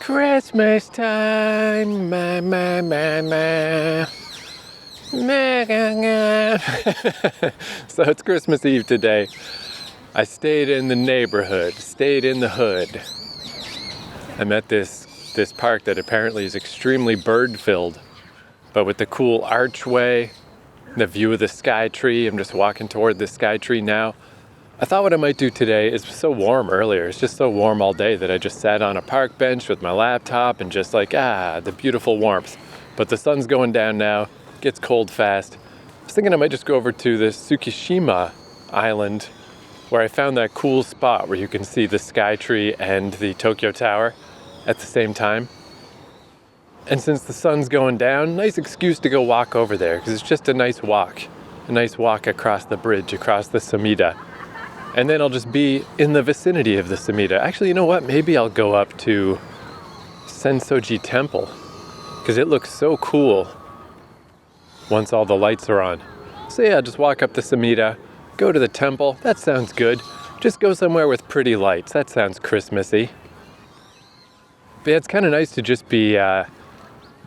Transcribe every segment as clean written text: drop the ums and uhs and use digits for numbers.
Christmas time, So it's Christmas Eve today. I stayed in the neighborhood, stayed in the hood. I'm at this park that apparently is extremely bird-filled, but with the cool archway, the view of the sky tree. I'm just walking toward the sky tree now. I thought what I might do today is so warm earlier. It's just so warm all day that I just sat on a park bench with my laptop and just the beautiful warmth. But the sun's going down now, it gets cold fast. I was thinking I might just go over to the Tsukishima Island where I found that cool spot where you can see the sky tree and the Tokyo Tower at the same time. And since the sun's going down, nice excuse to go walk over there because it's just a nice walk across the bridge, across the Sumida. And then I'll just be in the vicinity of the Sumida. Actually, you know what? Maybe I'll go up to Sensoji Temple because it looks so cool once all the lights are on. So yeah, just walk up the Sumida, go to the temple. That sounds good. Just go somewhere with pretty lights. That sounds Christmassy. But yeah, it's kind of nice to just be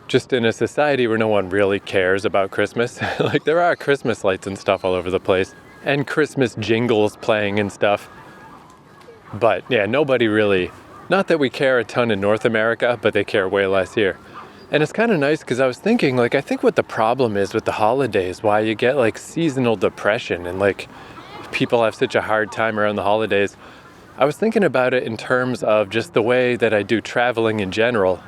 just in a society where no one really cares about Christmas. Like there are Christmas lights and stuff all over the place. And Christmas jingles playing and stuff. But yeah, nobody really, not that we care a ton in North America, but they care way less here. And it's kind of nice because I was thinking, I think what the problem is with the holidays, why you get seasonal depression and people have such a hard time around the holidays. I was thinking about it in terms of just the way that I do traveling in general,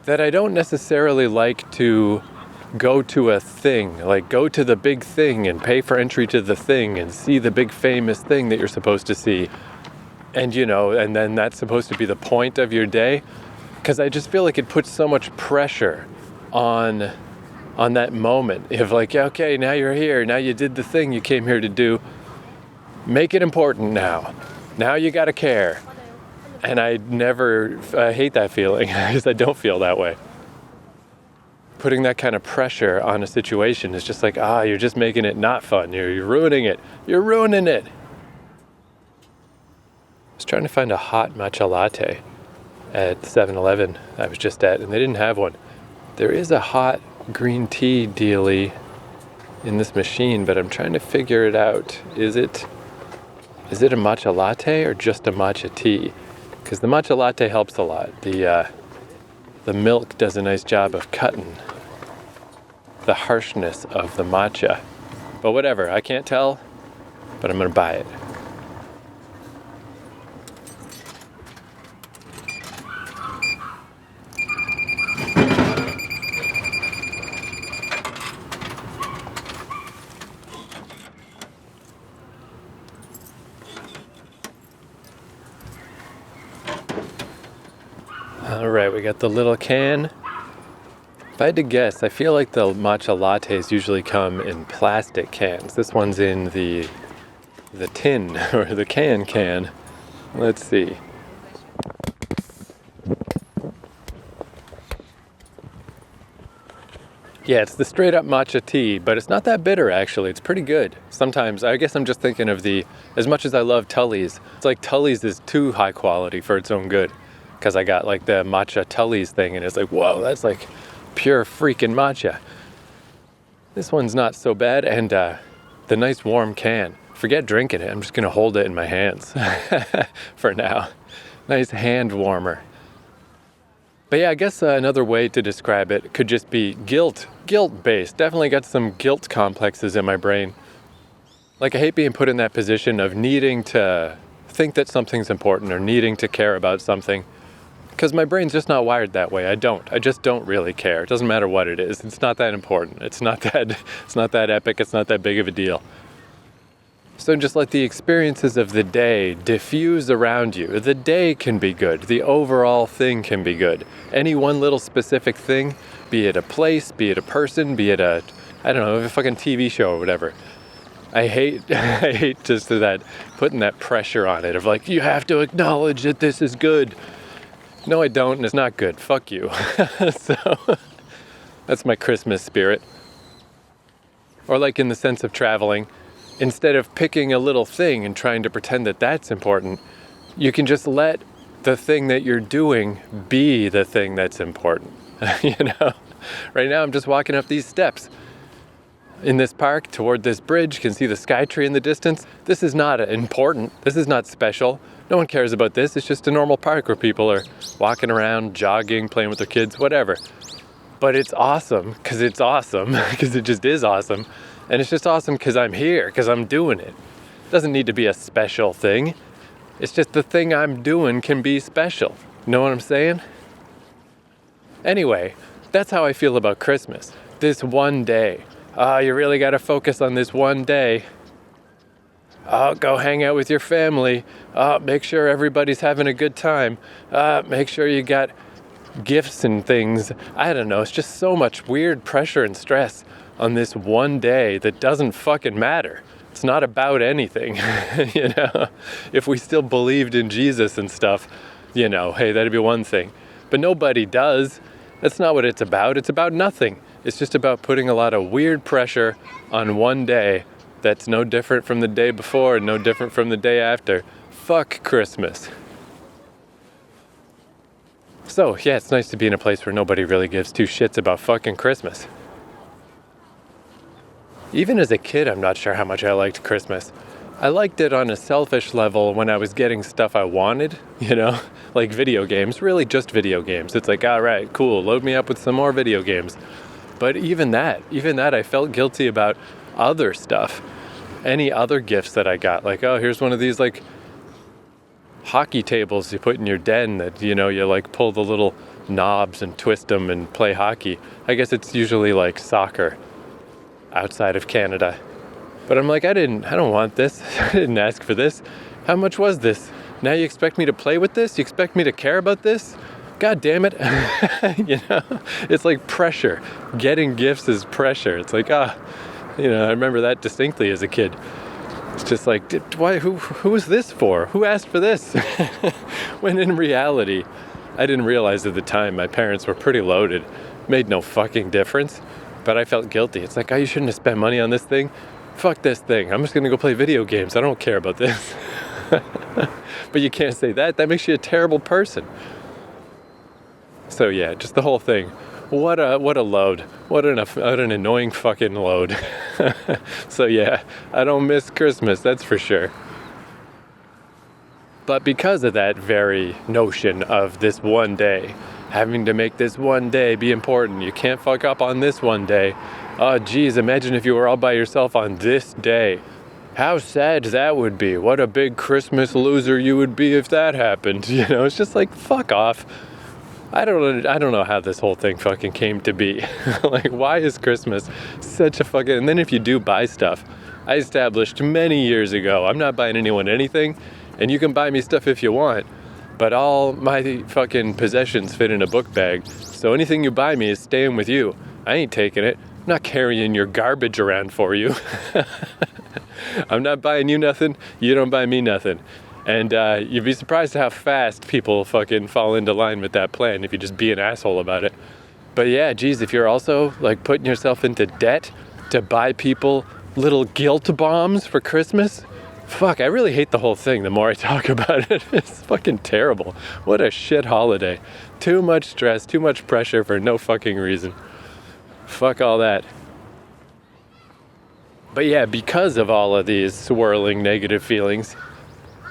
that I don't necessarily like to go to a thing, go to the big thing and pay for entry to the thing and see the big famous thing that you're supposed to see. And and then that's supposed to be the point of your day. Because I just feel like it puts so much pressure on that moment. If okay, now you're here, now you did the thing you came here to do. Make it important now. Now you gotta care. And I hate that feeling because I don't feel that way. Putting that kind of pressure on a situation is just you're just making it not fun. You're ruining it. You're ruining it. I was trying to find a hot matcha latte at 7-Eleven I was just at, and they didn't have one. There is a hot green tea dealie in this machine, but I'm trying to figure it out. Is it a matcha latte or just a matcha tea? Because the matcha latte helps a lot. The milk does a nice job of cutting the harshness of the matcha. But whatever, I can't tell, but I'm gonna buy it. All right, we got the little can. If I had to guess, I feel like the matcha lattes usually come in plastic cans. This one's in the tin or the can. Let's see. Yeah, it's the straight up matcha tea, but it's not that bitter actually. It's pretty good. Sometimes, I guess I'm just thinking of as much as I love Tully's, it's like Tully's is too high quality for its own good. Because I got the matcha Tully's thing and it's whoa, that's pure freaking matcha. This one's not so bad, and the nice warm can. Forget drinking it, I'm just gonna hold it in my hands for now. Nice hand warmer. But yeah, I guess another way to describe it could just be guilt-based. Definitely got some guilt complexes in my brain. I hate being put in that position of needing to think that something's important or needing to care about something. Because my brain's just not wired that way. I just don't really care. It doesn't matter what it is. It's not that important. It's not that epic. It's not that big of a deal. So just let the experiences of the day diffuse around you. The day can be good. The overall thing can be good. Any one little specific thing, be it a place, be it a person, be it a fucking TV show or whatever. I hate just putting that pressure on it of you have to acknowledge that this is good. No, I don't, and it's not good. Fuck you. So, that's my Christmas spirit. Or in the sense of traveling, instead of picking a little thing and trying to pretend that that's important, you can just let the thing that you're doing be the thing that's important. You know, right now I'm just walking up these steps in this park toward this bridge, can see the sky tree in the distance. This is not important. This is not special. No one cares about this. It's just a normal park where people are walking around, jogging, playing with their kids, whatever. But it's awesome because it's awesome, because it just is awesome. And it's just awesome because I'm here, because I'm doing it. It doesn't need to be a special thing. It's just the thing I'm doing can be special. Know what I'm saying? Anyway, that's how I feel about Christmas. This one day. You really got to focus on this one day. Go hang out with your family. Make sure everybody's having a good time. Make sure you got gifts and things. I don't know. It's just so much weird pressure and stress on this one day that doesn't fucking matter. It's not about anything. You know, if we still believed in Jesus and stuff, you know, hey, that'd be one thing. But nobody does. That's not what it's about. It's about nothing. It's just about putting a lot of weird pressure on one day that's no different from the day before and no different from the day after. Fuck Christmas. So, yeah, it's nice to be in a place where nobody really gives two shits about fucking Christmas. Even as a kid, I'm not sure how much I liked Christmas. I liked it on a selfish level when I was getting stuff I wanted, you know, like video games, really just video games. It's like, all right, cool, load me up with some more video games. But even that, I felt guilty about other stuff. Any other gifts that I got, like, oh, here's one of these, like, hockey tables you put in your den that, you know, you, like, pull the little knobs and twist them and play hockey. I guess it's usually, like, soccer outside of Canada. But I'm like, I don't want this. I didn't ask for this. How much was this? Now you expect me to play with this? You expect me to care about this? God damn it. You know, it's like pressure. Getting gifts is pressure. It's like, you know, I remember that distinctly as a kid. It's just like, who is this for? Who asked for this? When in reality, I didn't realize at the time my parents were pretty loaded. Made no fucking difference. But I felt guilty. It's like, oh, you shouldn't have spent money on this thing. Fuck this thing. I'm just going to go play video games. I don't care about this. But you can't say that. That makes you a terrible person. So yeah, just the whole thing. What a load. What an annoying fucking load. So yeah, I don't miss Christmas, that's for sure. But because of that very notion of this one day, having to make this one day be important, you can't fuck up on this one day. Oh geez, imagine if you were all by yourself on this day. How sad that would be. What a big Christmas loser you would be if that happened. You know, it's just like, fuck off. I don't know how this whole thing fucking came to be. Like, why is Christmas such a fucking... And then if you do buy stuff, I established many years ago, I'm not buying anyone anything, and you can buy me stuff if you want, but all my fucking possessions fit in a book bag, so anything you buy me is staying with you. I ain't taking it. I'm not carrying your garbage around for you. I'm not buying you nothing, you don't buy me nothing. And you'd be surprised how fast people fucking fall into line with that plan if you just be an asshole about it. But yeah, geez, if you're also like putting yourself into debt to buy people little guilt bombs for Christmas, fuck, I really hate the whole thing the more I talk about it. It's fucking terrible. What a shit holiday. Too much stress, too much pressure for no fucking reason. Fuck all that. But yeah, because of all of these swirling negative feelings,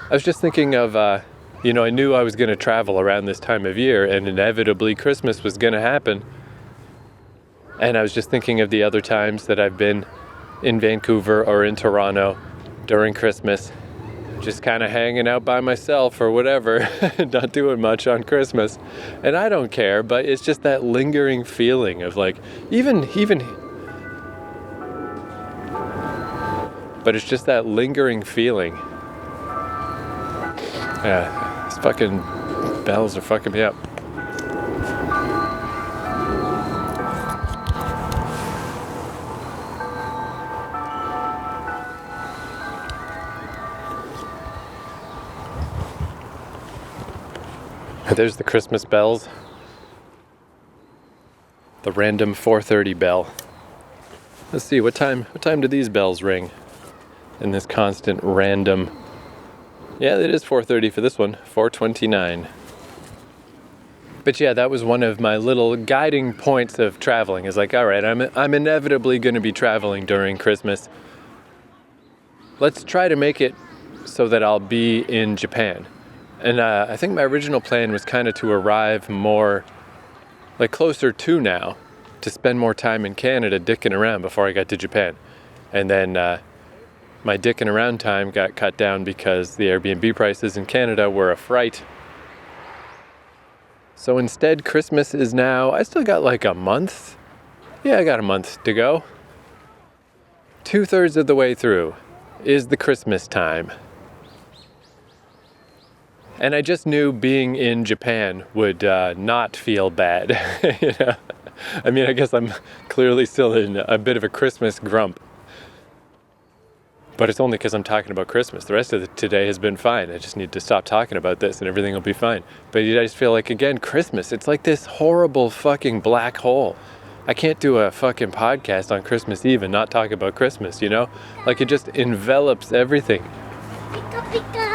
I was just thinking of, I knew I was going to travel around this time of year and inevitably Christmas was going to happen. And I was just thinking of the other times that I've been in Vancouver or in Toronto during Christmas, just kind of hanging out by myself or whatever, not doing much on Christmas. And I don't care, but it's just that lingering feeling of like, but it's just that lingering feeling. Yeah, these fucking bells are fucking me up. There's the Christmas bells. The random 4:30 bell. Let's see, what time do these bells ring? In this constant random... Yeah, it is 4:30 for this one. 4:29. But yeah, that was one of my little guiding points of traveling. Is like, all right, I'm inevitably going to be traveling during Christmas. Let's try to make it so that I'll be in Japan. And I think my original plan was kind of to arrive more, like closer to now, to spend more time in Canada dicking around before I got to Japan. And then my dicking around time got cut down because the Airbnb prices in Canada were a fright. So instead, Christmas is now, I still got like a month. Yeah, I got a month to go. 2/3 of the way through is the Christmas time. And I just knew being in Japan would not feel bad. You know? I mean, I guess I'm clearly still in a bit of a Christmas grump. But it's only because I'm talking about Christmas. The rest of today has been fine. I just need to stop talking about this and everything will be fine. But I just feel like, again, Christmas, it's like this horrible fucking black hole. I can't do a fucking podcast on Christmas Eve and not talk about Christmas, you know? Like it just envelops everything. Pika pika.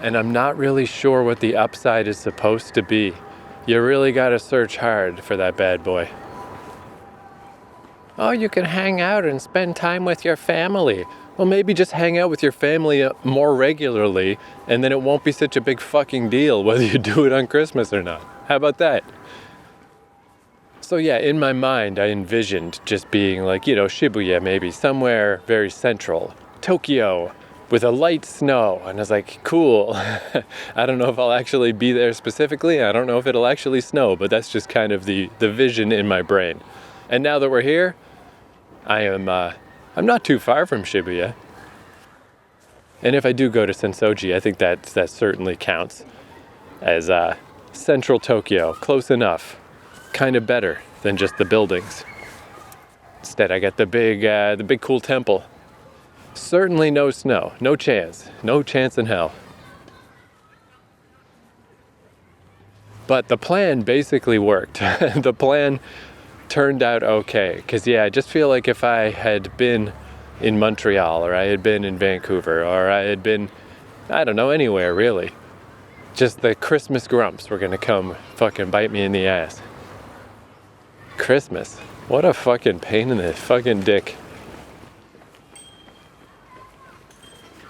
And I'm not really sure what the upside is supposed to be. You really gotta search hard for that bad boy. Oh, you can hang out and spend time with your family. Well, maybe just hang out with your family more regularly, and then it won't be such a big fucking deal whether you do it on Christmas or not. How about that? So yeah, in my mind, I envisioned just being like, you know, Shibuya maybe, somewhere very central. Tokyo, with a light snow. And I was like, cool. I don't know if I'll actually be there specifically. I don't know if it'll actually snow, but that's just kind of the vision in my brain. And now that we're here, I'm not too far from Shibuya. And if I do go to Sensoji, I think that certainly counts as central Tokyo, close enough, kind of better than just the buildings. Instead, I got the big cool temple. Certainly no snow, no chance in hell. But the plan basically worked. The plan turned out okay. Because yeah, I just feel like if I had been in Montreal, or I had been in Vancouver, or I had been, I don't know, anywhere really, just the Christmas grumps were gonna come fucking bite me in the ass. Christmas, what a fucking pain in the fucking dick.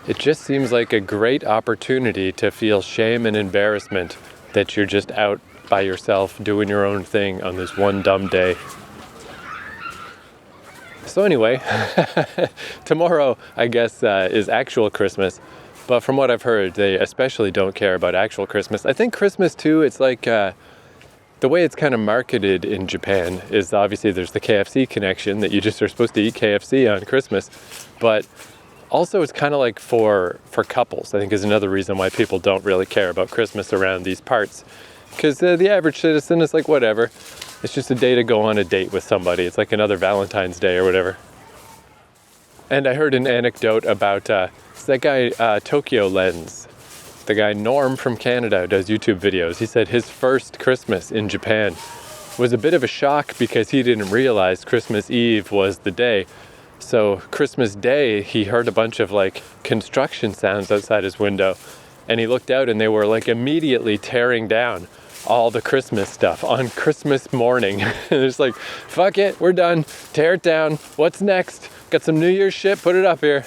It just seems like a great opportunity to feel shame and embarrassment that you're just out by yourself doing your own thing on this one dumb day. So anyway, tomorrow, I guess, is actual Christmas. But from what I've heard, they especially don't care about actual Christmas. I think Christmas, too, it's like the way it's kind of marketed in Japan is obviously there's the KFC connection that you just are supposed to eat KFC on Christmas. But also, it's kind of like for couples, I think is another reason why people don't really care about Christmas around these parts. Because the average citizen is like, whatever. It's just a day to go on a date with somebody. It's like another Valentine's Day or whatever. And I heard an anecdote about that guy, Tokyo Lens. The guy Norm from Canada who does YouTube videos. He said his first Christmas in Japan was a bit of a shock because he didn't realize Christmas Eve was the day. So Christmas Day, he heard a bunch of like construction sounds outside his window, and he looked out and they were like immediately tearing down all the Christmas stuff on Christmas morning. And it's like, fuck it, we're done, tear it down, what's next? Got some New Year's shit, put it up here.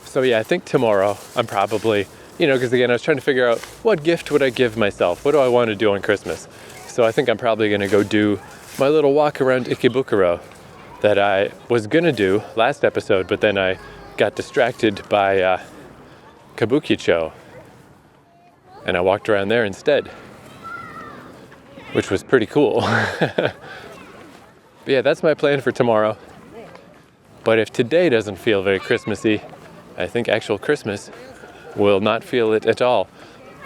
So yeah, I think tomorrow I'm probably, because again, I was trying to figure out what gift would I give myself? What do I want to do on Christmas? So I think I'm probably going to go do my little walk around Ikebukuro that I was going to do last episode, but then I got distracted by Kabukicho, and I walked around there instead, which was pretty cool. But yeah, that's my plan for tomorrow. But if today doesn't feel very Christmassy, I think actual Christmas will not feel it at all.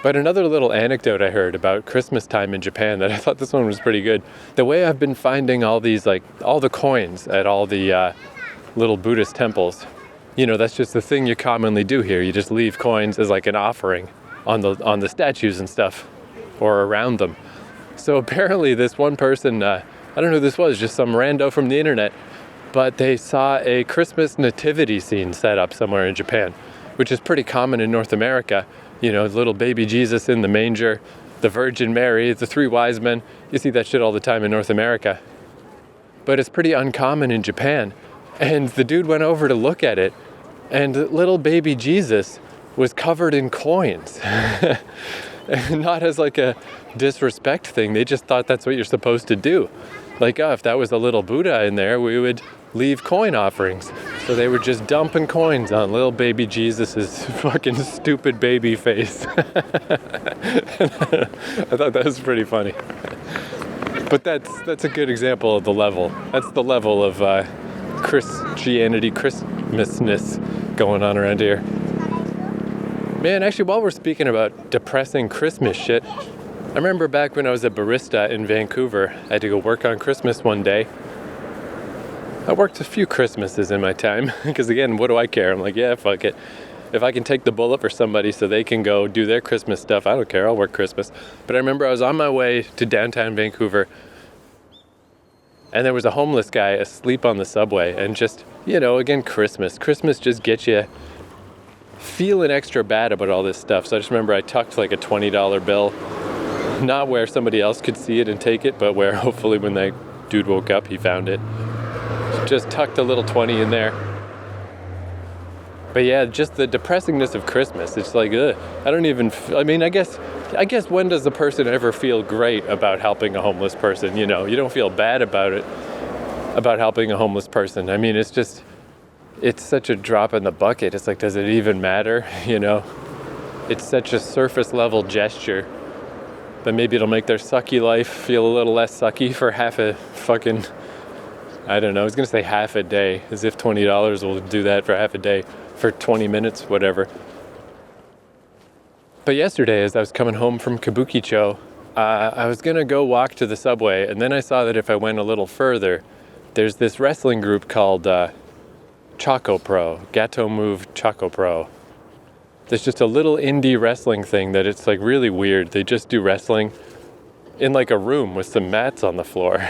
But another little anecdote I heard about Christmas time in Japan that I thought this one was pretty good. The way I've been finding all these, like, all the coins at all the little Buddhist temples, that's just the thing you commonly do here. You just leave coins as like an offering on the statues and stuff, or around them. So apparently this one person, I don't know who this was, just some rando from the internet, but they saw a Christmas nativity scene set up somewhere in Japan, which is pretty common in North America. You know, little baby Jesus in the manger, the Virgin Mary, the three wise men. You see that shit all the time in North America. But it's pretty uncommon in Japan. And the dude went over to look at it, and little baby Jesus was covered in coins. Not as like a disrespect thing. They just thought that's what you're supposed to do. Like, oh, if that was a little Buddha in there, we would leave coin offerings. So they were just dumping coins on little baby Jesus's fucking stupid baby face. I thought that was pretty funny. But that's a good example of the level. That's the level of Christianity, Christmasness going on around here. Man, actually, while we're speaking about depressing Christmas shit, I remember back when I was a barista in Vancouver, I had to go work on Christmas one day. I worked a few Christmases in my time, because again, what do I care? I'm like, yeah, fuck it. If I can take the bullet for somebody so they can go do their Christmas stuff, I don't care, I'll work Christmas. But I remember I was on my way to downtown Vancouver, and there was a homeless guy asleep on the subway, and just, you know, again, Christmas just gets you feeling extra bad about all this stuff. So I just remember I tucked like a $20 bill, not where somebody else could see it and take it, but where hopefully when that dude woke up, he found it. Just tucked a little 20 in there. But yeah, just the depressingness of Christmas. It's like, ugh, I don't even, I mean, I guess when does a person ever feel great about helping a homeless person? You know, you don't feel bad about it, about helping a homeless person. I mean, it's just, it's such a drop in the bucket. It's like, does it even matter? You know, it's such a surface level gesture. But maybe it'll make their sucky life feel a little less sucky for half a fucking, I don't know, I was going to say half a day, as if $20 will do that for half a day, for 20 minutes, whatever. But yesterday, as I was coming home from Kabukicho, I was going to go walk to the subway, and then I saw that if I went a little further, there's this wrestling group called Choco Pro, Gato Move Choco Pro. There's just a little indie wrestling thing that it's like really weird. They just do wrestling in like a room with some mats on the floor.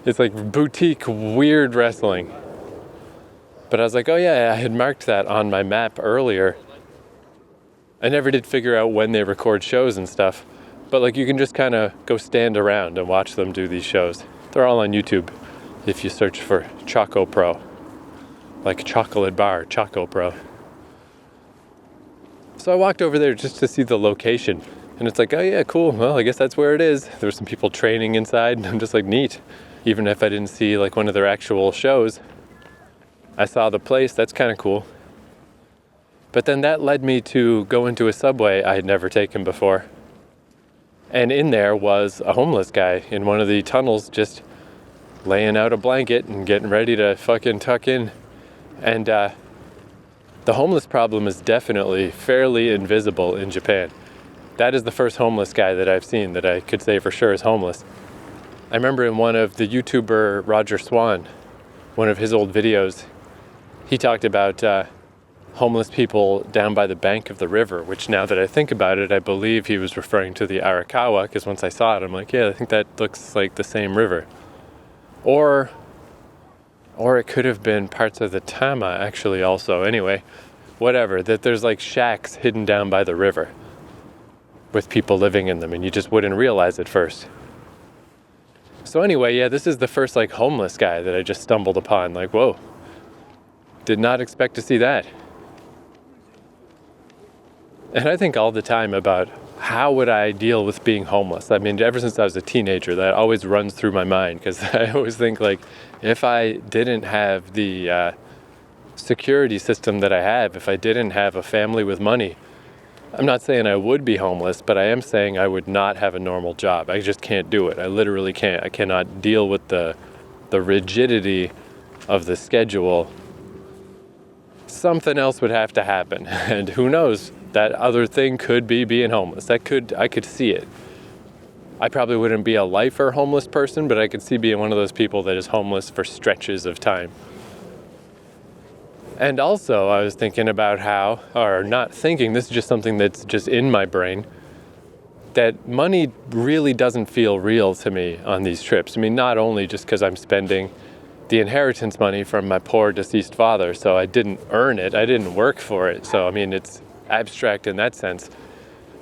It's like boutique weird wrestling. But I was like, oh yeah, I had marked that on my map earlier. I never did figure out when they record shows and stuff. But like you can just kind of go stand around and watch them do these shows. They're all on YouTube if you search for Choco Pro. Like chocolate bar, Choco Pro. So I walked over there just to see the location. And it's like, oh yeah, cool. Well, I guess that's where it is. There were some people training inside. And I'm just like, neat. Even if I didn't see like one of their actual shows, I saw the place. That's kind of cool. But then that led me to go into a subway I had never taken before. And in there was a homeless guy in one of the tunnels just laying out a blanket and getting ready to fucking tuck in. And the homeless problem is definitely fairly invisible in Japan. That is the first homeless guy that I've seen that I could say for sure is homeless. I remember in one of the YouTuber Roger Swan, one of his old videos, he talked about homeless people down by the bank of the river, which now that I think about it, I believe he was referring to the Arakawa, because once I saw it, I'm like, yeah, I think that looks like the same river. Or it could have been parts of the Tama, actually, also. Anyway, whatever, that there's like shacks hidden down by the river with people living in them, and you just wouldn't realize it first. So anyway, yeah, this is the first like homeless guy that I just stumbled upon. Like, whoa, did not expect to see that. And I think all the time about how would I deal with being homeless? I mean, ever since I was a teenager, that always runs through my mind, because I always think like, if I didn't have the security system that I have, if I didn't have a family with money, I'm not saying I would be homeless, but I am saying I would not have a normal job. I just can't do it. I literally can't. I cannot deal with the rigidity of the schedule. Something else would have to happen. And who knows, that other thing could be being homeless. I could see it. I probably wouldn't be a lifer homeless person, but I could see being one of those people that is homeless for stretches of time. And also, I was thinking about how, or not thinking, this is just something that's just in my brain, that money really doesn't feel real to me on these trips. I mean, not only just because I'm spending the inheritance money from my poor deceased father, so I didn't earn it, I didn't work for it, so I mean, it's abstract in that sense.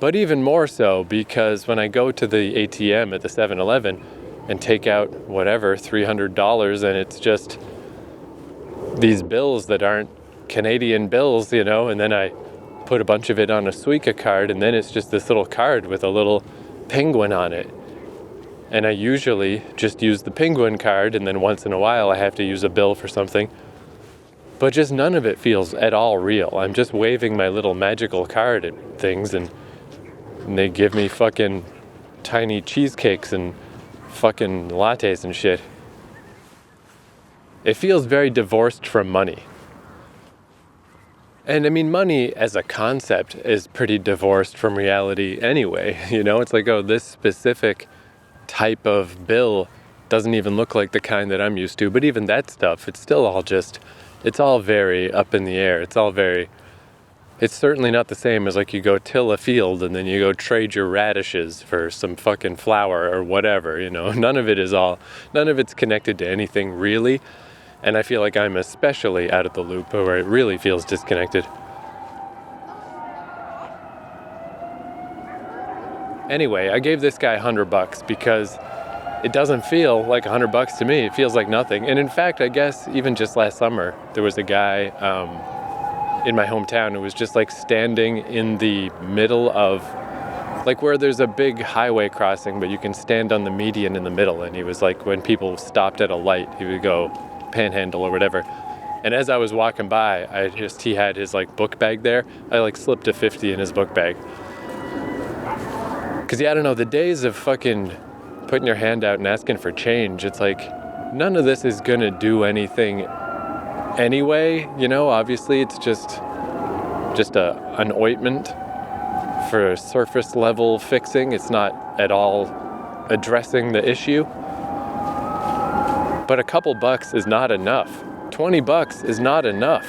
But even more so because when I go to the ATM at the 7-Eleven and take out whatever, $300, and it's just these bills that aren't Canadian bills, you know, and then I put a bunch of it on a Suica card, and then it's just this little card with a little penguin on it. And I usually just use the penguin card, and then once in a while I have to use a bill for something. But just none of it feels at all real. I'm just waving my little magical card at things, and they give me fucking tiny cheesecakes and fucking lattes and shit. It feels very divorced from money. And I mean, money as a concept is pretty divorced from reality anyway. You know, it's like, oh, this specific type of bill doesn't even look like the kind that I'm used to. But even that stuff, it's still all just, it's all very up in the air. It's certainly not the same as like you go till a field and then you go trade your radishes for some fucking flour or whatever, you know. None of it's connected to anything really. And I feel like I'm especially out of the loop where it really feels disconnected. Anyway, I gave this guy $100 because it doesn't feel like $100 to me. It feels like nothing. And in fact, I guess even just last summer, there was a guy in my hometown who was just like standing in the middle of, like where there's a big highway crossing, but you can stand on the median in the middle. And he was like, when people stopped at a light, he would go panhandle or whatever. And as I was walking by, he had his like book bag there. I like slipped a 50 in his book bag. Cause yeah, I don't know, the days of fucking putting your hand out and asking for change, it's like, none of this is gonna do anything anyway, you know. Obviously it's just an ointment for surface level fixing. It's not at all addressing the issue. But a couple bucks is not enough. $20 is not enough.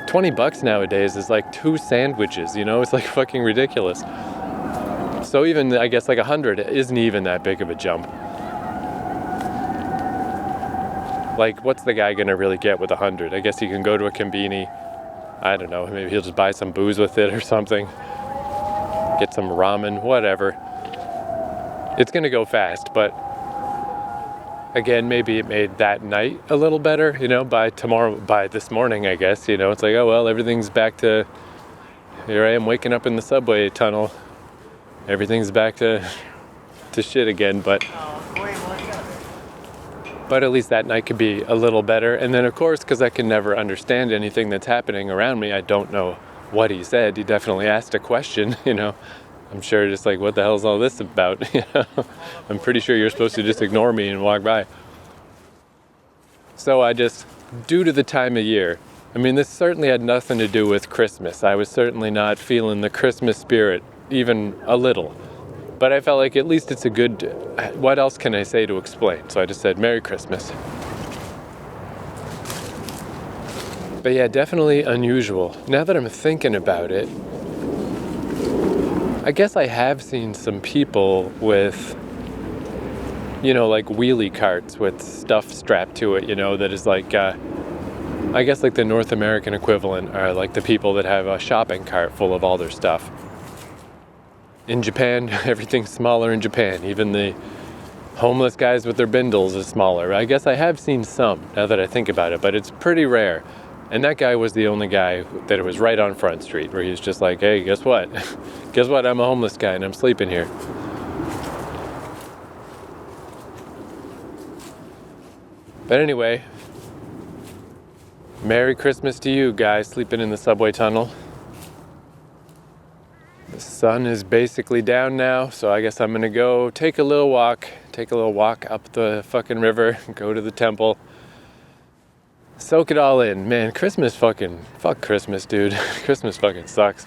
$20 nowadays is like 2 sandwiches, you know. It's like fucking ridiculous. So even, I guess, like 100 isn't even that big of a jump. Like, what's the guy gonna really get with 100? I guess he can go to a conveni. I don't know, maybe he'll just buy some booze with it or something. Get some ramen, whatever. It's gonna go fast, but again, maybe it made that night a little better, you know, by this morning, I guess, you know. It's like, oh, well, everything's back to, here I am waking up in the subway tunnel. Everything's back to shit again, but at least that night could be a little better. And then, of course, because I can never understand anything that's happening around me, I don't know what he said. He definitely asked a question, you know. I'm sure just like, what the hell is all this about? You know? I'm pretty sure you're supposed to just ignore me and walk by. So I just, due to the time of year, I mean, this certainly had nothing to do with Christmas. I was certainly not feeling the Christmas spirit, even a little. But I felt like at least it's a good, what else can I say to explain? So I just said, Merry Christmas. But yeah, definitely unusual. Now that I'm thinking about it, I guess I have seen some people with, you know, like wheelie carts with stuff strapped to it, you know, that is like, I guess like the North American equivalent are like the people that have a shopping cart full of all their stuff. In Japan, everything's smaller in Japan. Even the homeless guys with their bindles is smaller. I guess I have seen some, now that I think about it, but it's pretty rare. And that guy was the only guy that was right on Front Street, where he was just like, hey, guess what? Guess what? I'm a homeless guy and I'm sleeping here. But anyway, Merry Christmas to you guys sleeping in the subway tunnel. The sun is basically down now, so I guess I'm gonna go take a little walk up the fucking river, go to the temple. Soak it all in. Man, fuck Christmas, dude. Christmas fucking sucks.